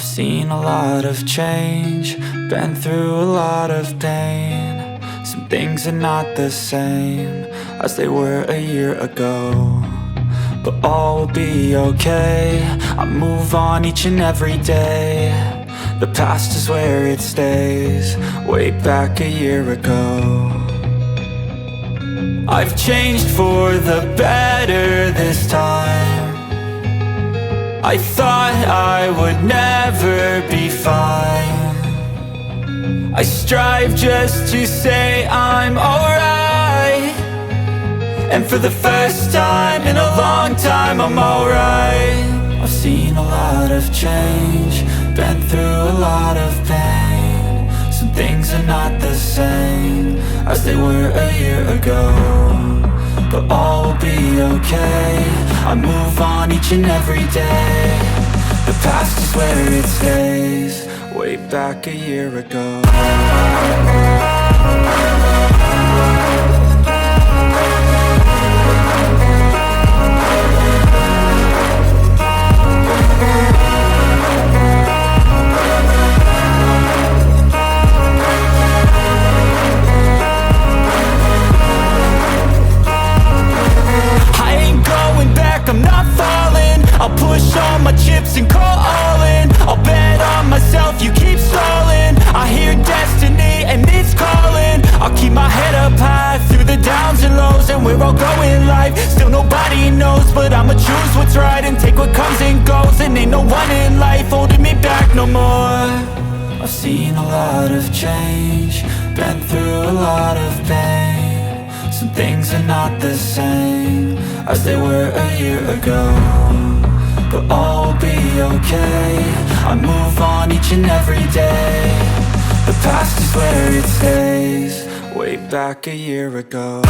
I've seen a lot of change, been through a lot of pain. Some things are not the same as they were a year ago, but all will be okay. I move on each and every day. The past is where it stays, way back a year ago. I've changed for the better this time. I thought I would never be fine. I strive just to say I'm alright, and for the first time in a long time I'm alright. I've seen a lot of change, been through a lot of pain. Some things are not the same as they were a year ago, but all will be okay. I move on each and every day. The past is where it stays, way back a year ago. I'm not falling, I'll push all my chips and call all in. I'll bet on myself, you keep stalling. I hear destiny and it's calling. I'll keep my head up high through the downs and lows, and we're all going life. Still nobody knows, but I'ma choose what's right and take what comes and goes. And ain't no one in life holding me back no more. I've seen a lot of change, been through a lot of pain. Some things are not the same as they were a year ago, but all will be okay. I move on each and every day. The past is where it stays, way back a year ago.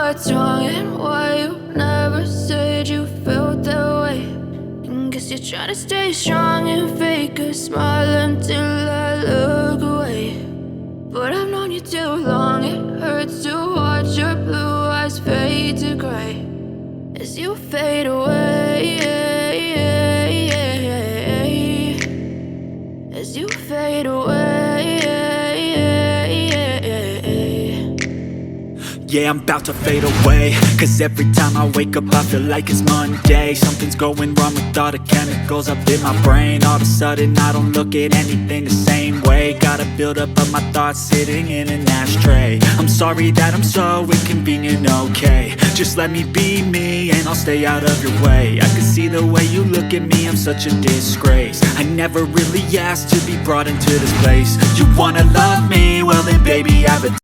What's wrong and why you never said you felt that way? And guess you're trying to stay strong and fake a smile until I look away. But I've known you too long, it hurts to watch your blue eyes fade to gray as you fade away, as you fade away. Yeah, I'm about to fade away, cause every time I wake up I feel like it's Monday. Something's going wrong with all the chemicals up in my brain. All of a sudden I don't look at anything the same way. Got a buildup of my thoughts sitting in an ashtray. I'm sorry that I'm so inconvenient, okay. Just let me be me and I'll stay out of your way. I can see the way you look at me, I'm such a disgrace. I never really asked to be brought into this place. You wanna love me? Well then baby, I have a